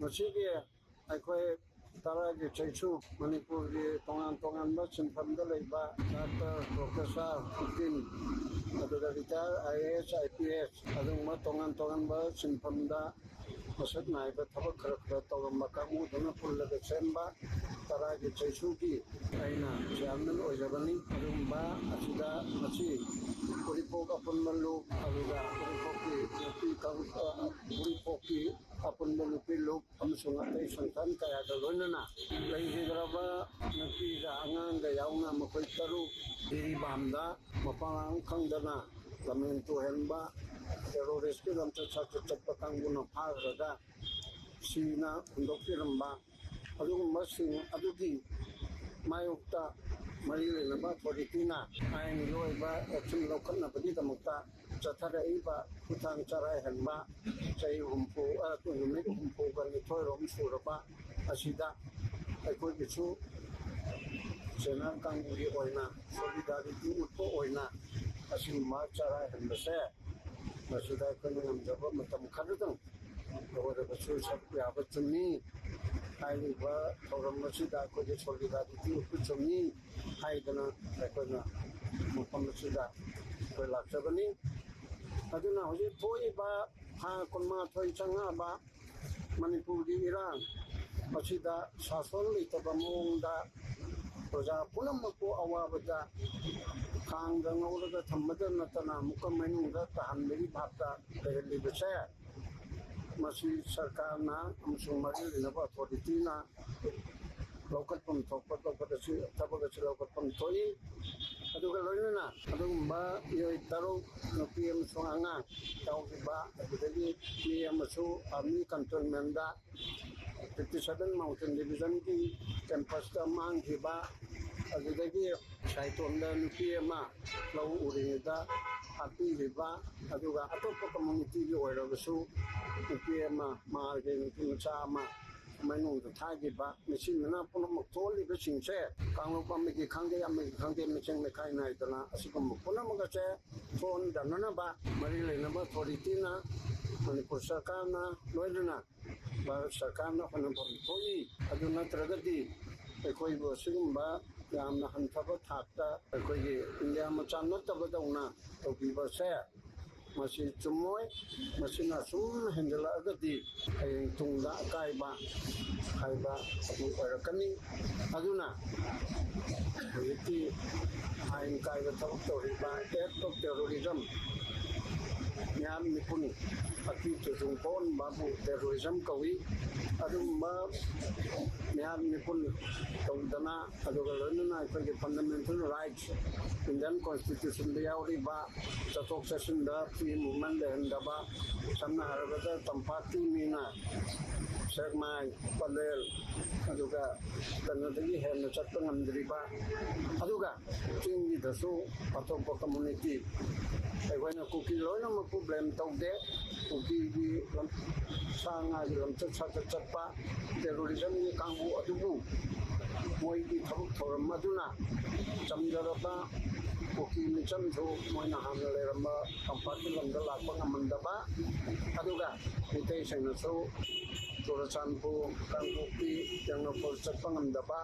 ꯃꯁꯤꯒꯤ ꯑꯩꯈꯣꯏ ꯇꯔꯥꯒꯤ ꯆꯩꯁꯨ ꯃꯅꯤꯄꯨꯔꯒꯤ ꯇꯣꯉꯥꯟ ꯇꯣꯉꯥꯟꯕ ꯁꯤꯟꯐꯝꯗ ꯂꯩꯕ ꯗꯥꯛꯇꯔ ꯄ꯭ꯔꯣꯐꯦꯁꯔ ꯎꯀꯤꯜ ꯑꯗꯨꯒ ꯔꯤꯇꯥꯌꯔ IAS IPS ꯑꯗꯨꯒꯨꯝꯕ ꯇꯣꯉꯥꯟ ꯇꯣꯉꯥꯟꯕ ꯁꯤꯟꯐꯝꯗ ꯃꯁꯛ ꯅꯥꯏꯕ ꯊꯕꯛ ꯈꯔ ꯈꯔ ꯇꯧꯔꯝꯕ ꯀꯥꯡꯕꯨꯗꯨꯅ ꯄꯨꯜꯂꯒ ꯁꯦꯝꯕ ꯇꯔꯥꯒꯤ ꯆꯩꯁꯨꯒꯤ ꯑꯩꯅ ꯆꯤꯌꯥꯔꯃꯦꯟ ꯑꯣꯏꯖꯕꯅꯤ꯫ ꯑꯗꯨꯒꯨꯝꯕ ꯑꯁꯤꯗ ꯉꯁꯤ ꯎꯔꯤꯄꯣꯛ ꯑꯄꯨꯟꯕ ꯂꯨꯞ ꯑꯗꯨꯒ ꯎꯔꯤꯄꯣꯛꯀꯤ ꯑꯄꯨꯟꯕ ꯅꯨꯄꯤ ꯂꯨꯞ ꯑꯃꯁꯨꯡ ꯑꯇꯩ ꯁꯪꯁꯊꯥꯟ ꯀꯌꯥꯒ ꯂꯣꯏꯅꯅ ꯂꯩꯈꯤꯗ꯭ꯔꯕ ꯅꯨꯄꯤꯒ ꯑꯉꯥꯡꯒ ꯌꯥꯎꯅ ꯃꯈꯣꯏ ꯇꯔꯨꯛ ꯖꯤꯔꯤꯕꯥꯝꯗ ꯃꯄꯥꯡ ꯈꯪꯗꯅ ꯂꯝꯍꯦꯟ ꯇꯨꯍꯦꯟꯕ ꯇꯦꯔꯣꯔꯤꯁꯀꯤ ꯂꯝꯆꯠ ꯁꯥꯖꯠ ꯆꯠꯄ ꯀꯥꯡꯕꯨꯅ ꯐꯥꯈ꯭ꯔꯒ ꯁꯤꯅ ꯍꯨꯟꯗꯣꯛꯄꯤꯔꯝꯕ ꯑꯗꯨꯒꯨꯝꯕꯁꯤꯡ ꯑꯗꯨꯒꯤ ꯃꯥꯌꯣꯛꯇ ꯃꯔꯤ ꯂꯩꯅꯕ ꯑꯣꯊꯣꯔꯤꯇꯤꯅ ꯑꯥꯏꯟꯒꯤ ꯑꯣꯏꯕ ꯑꯦꯛꯁꯟ ꯂꯧꯈꯠꯅꯕꯒꯤꯗꯃꯛꯇ ꯆꯠꯊꯔꯛꯏꯕ ꯈꯨꯠꯊꯥꯡ ꯆꯔꯥꯏꯍꯟꯕ ꯆꯍꯤ ꯅꯨꯃꯤꯠ 32 ꯁꯨꯔꯕ ꯑꯁꯤꯗ ꯑꯩꯈꯣꯏꯒꯤꯁꯨ ꯖꯦꯅꯔꯦꯜ ꯀꯥꯡꯕꯨꯒꯤ ꯑꯣꯏꯅ ꯁꯣꯂꯤꯗꯥꯔꯤꯇꯤ ꯎꯠꯄ ꯑꯣꯏꯅ ꯑꯁꯤꯒꯨꯝꯕ ꯆꯔꯥꯏꯍꯟꯕꯁꯦ ꯃꯁꯤꯗ ꯑꯩꯈꯣꯏꯅ ꯉꯝꯖꯕ ꯃꯇꯝ ꯈꯔꯗꯪ ꯑꯣꯏꯔꯕꯁꯨ ꯁꯔꯨꯛ ꯌꯥꯕ ꯆꯨꯝꯃꯤ ꯍꯥꯏꯔꯤꯕ ꯊꯧꯔꯝ ꯑꯁꯤꯗ ꯑꯩꯈꯣꯏꯒꯤ ꯁꯣꯂꯤꯗꯥꯔꯤꯇꯤ ꯎꯠꯄ ꯆꯨꯝꯃꯤ ꯍꯥꯏꯗꯅ ꯑꯩꯈꯣꯏꯅ ꯃꯐꯝ ꯑꯁꯤꯗ ꯑꯩꯈꯣꯏ ꯂꯥꯛꯆꯕꯅꯤ꯫ ꯑꯗꯨꯅ ꯍꯧꯖꯤꯛ ꯊꯣꯛꯏꯕ ꯊꯥ 12 ꯆꯪꯉꯛꯑꯕ ꯃꯅꯤꯄꯨꯔꯒꯤ ꯏꯔꯥꯡ ꯃꯁꯤꯗ ꯁꯥꯁꯣꯟ ꯂꯩꯇꯕ ꯃꯑꯣꯡꯗ ꯄ꯭ꯔꯖꯥ ꯄꯨꯝꯅꯃꯛꯄꯨ ꯑꯋꯥꯕꯗ ꯈꯥꯡꯗ ꯉꯧꯔꯒ ꯊꯝꯕꯗ ꯅꯠꯇꯅ ꯑꯃꯨꯛꯀ ꯃꯅꯨꯡꯗ ꯇꯥꯍꯟꯕꯒꯤ ꯚꯥꯕꯇ ꯂꯩꯍꯜꯂꯤꯕꯁꯦ ꯃꯁꯤ ꯁꯔꯀꯥꯔꯅ ꯑꯃꯁꯨꯡ ꯃꯔꯤ ꯂꯩꯅꯕ ꯑꯣꯊꯣꯔꯤꯇꯤꯅ ꯂꯧꯈꯠꯐꯝ ꯊꯣꯛꯄ ꯊꯕꯛ ꯑꯁꯤ ꯂꯧꯈꯠꯐꯝ ꯊꯣꯛꯏ꯫ ꯑꯗꯨꯒ ꯂꯣꯏꯅꯅ ꯑꯗꯨꯒꯨꯝꯕ ꯃꯤꯑꯣꯏ 3 ꯅꯨꯄꯤ ꯑꯃꯁꯨꯡ ꯑꯉꯥꯡ ꯌꯥꯎꯈꯤꯕ ꯑꯗꯨꯗꯒꯤ ꯃꯤ ꯑꯃꯁꯨ ꯑꯥꯔꯃꯤ ꯀꯟꯇꯣꯟꯃꯦꯟꯗ 57 ꯃꯥꯎꯟꯇꯦꯟ ꯗꯤꯕꯤꯖꯟꯒꯤ ꯀꯦꯝꯄꯁꯇ ꯃꯥꯡꯈꯤꯕ ꯑꯗꯨꯗꯒꯤ ꯁꯥꯏꯇꯣꯟꯗ ꯅꯨꯄꯤ ꯑꯃ ꯂꯧ ꯎꯔꯤꯉꯩꯗ ꯍꯥꯠꯄꯤꯈꯤꯕ ꯑꯗꯨꯒ ꯑꯇꯣꯞꯄ ꯀꯝꯃꯨꯅꯤꯇꯤꯒꯤ ꯑꯣꯏꯔꯕꯁꯨ ꯅꯨꯄꯤ ꯑꯃ ꯃꯥꯒꯤ ꯅꯨꯄꯤ ꯃꯆꯥ ꯑꯃ ꯃꯅꯨꯡꯗ ꯊꯥꯈꯤꯕ ꯃꯁꯤꯅ ꯄꯨꯝꯅꯃꯛ ꯊꯣꯛꯍꯜꯂꯤꯕꯁꯤꯡꯁꯦ ꯀꯥꯡꯂꯨꯞ ꯑꯃꯒꯤ ꯈꯪꯗꯦ ꯑꯃꯒꯤ ꯈꯪꯗꯦ ꯃꯤꯆꯪ ꯂꯩꯈꯥꯏ ꯅꯥꯏꯗꯅ ꯑꯁꯤꯒꯨꯝꯕ ꯄꯨꯝꯅꯃꯛ ꯑꯁꯦ ꯊꯣꯛꯍꯟꯗꯅꯅꯕ ꯃꯔꯤ ꯂꯩꯅꯕ ꯑꯣꯊꯣꯔꯤꯇꯤꯅ ꯃꯅꯤꯄꯨꯔ ꯁꯔꯀꯥꯔꯅ ꯂꯣꯏꯅꯅ ꯚꯥꯔꯠ ꯁꯔꯀꯥꯔꯅ ꯍꯣꯠꯅꯐꯝ ꯊꯣꯛꯏ꯫ ꯑꯗꯨ ꯅꯠꯇ꯭ꯔꯒꯗꯤ ꯑꯩꯈꯣꯏꯕꯨ ꯑꯁꯤꯒꯨꯝꯕ ꯌꯥꯝꯅ ꯍꯟꯊꯕ ꯊꯥꯛꯇ ꯑꯩꯈꯣꯏꯒꯤ ꯏꯟꯗꯤꯌꯥ ꯃꯆꯥ ꯅꯠꯇꯕꯗꯧꯅ ꯇꯧꯕꯤꯕꯁꯦ ꯃꯁꯤ ꯆꯨꯝꯃꯣꯏ꯫ ꯃꯁꯤꯅ ꯁꯨꯝ ꯍꯦꯟꯖꯜꯂꯛꯑꯒꯗꯤ ꯍꯌꯦꯡ ꯇꯨꯡꯗ ꯑꯀꯥꯏꯕ ꯍꯥꯏꯕ ꯑꯗꯨ ꯑꯣꯏꯔꯛꯀꯅꯤ꯫ ꯑꯗꯨꯅ ꯍꯧꯖꯤꯛꯇꯤ ꯑꯥꯏꯟ ꯀꯥꯏꯕ ꯊꯕꯛ ꯇꯧꯔꯤꯕ ꯑꯦꯛट ऑफ ꯇꯦꯔꯣरिꯖꯝ ꯃꯤꯌꯥꯝ ꯃꯤꯄꯨꯟ ꯑꯀꯤ ꯇꯨꯖꯨꯡ ꯊꯣꯛꯍꯟꯕꯕꯨ ꯇꯦꯔꯣꯔꯤꯖꯝ ꯀꯧꯏ꯫ ꯑꯗꯨꯒꯨꯝꯕ ꯃꯤꯌꯥꯝ ꯃꯤꯄꯨꯟ ꯇꯧꯗꯅ ꯑꯗꯨꯒ ꯂꯣꯏꯅꯅ ꯑꯩꯈꯣꯏꯒꯤ ꯐꯟꯗꯥꯃꯦꯟꯇꯦꯜ ꯔꯥꯏꯠꯁ ꯏꯟꯗꯤꯌꯟ ꯀꯣꯟꯁꯇꯤꯇ꯭ꯌꯨꯁꯟꯗ ꯌꯥꯎꯔꯤꯕ ꯆꯠꯊꯣꯛ ꯆꯠꯁꯤꯟꯗ ꯐ꯭ꯔꯤ ꯃꯨꯚꯃꯦꯟ ꯂꯩꯍꯟꯗꯕ ꯁꯝꯅ ꯍꯥꯏꯔꯕꯗ ꯇꯝꯄꯥꯛꯀꯤ ꯃꯤꯅ ꯁꯦꯛꯃꯥꯏ ꯄꯂꯦꯜ ꯑꯗꯨꯒ ꯀꯩꯅꯣꯗꯒꯤ ꯍꯦꯟꯅ ꯆꯠꯄ ꯉꯝꯗ꯭ꯔꯤꯕ ꯑꯗꯨꯒ ꯆꯤꯡꯒꯤꯗꯁꯨ ꯑꯇꯣꯞꯄ ꯀꯝꯃꯨꯅꯤꯇꯤ ꯑꯩꯈꯣꯏꯅ ꯀꯨꯀꯤ ꯂꯣꯏꯅꯃꯛꯄꯨ ꯕ꯭ꯂꯦꯝ ꯇꯧꯗꯦ꯫ ꯀꯨꯀꯤꯒꯤ ꯁꯥ ꯉꯥꯒꯤ ꯂꯝꯆꯠ ꯁꯥꯖꯠ ꯆꯠꯄ ꯇꯦꯔꯣꯔꯤꯖꯝꯒꯤ ꯀꯥꯡꯕꯨ ꯑꯗꯨꯕꯨ ꯃꯣꯏꯒꯤ ꯊꯕꯛ ꯊꯧꯔꯝ ꯑꯗꯨꯅ ꯆꯝꯖꯔꯕ ꯀꯨꯀꯤ ꯃꯤꯆꯝꯁꯨ ꯃꯣꯏꯅ ꯍꯥꯟꯅ ꯂꯩꯔꯝꯕ ꯇꯝꯄꯥꯛꯀꯤ ꯂꯝꯗ ꯂꯥꯛꯄ ꯉꯝꯍꯟꯗꯕ ꯑꯗꯨꯒ ꯃꯤꯇꯩꯁꯤꯡꯅꯁꯨ ꯆꯨꯔꯆꯥꯟꯄꯨꯔ ꯀꯥꯡꯄꯣꯛꯄꯤ ꯇꯦꯡꯅꯧꯄꯜ ꯆꯠꯄ ꯉꯝꯗꯕ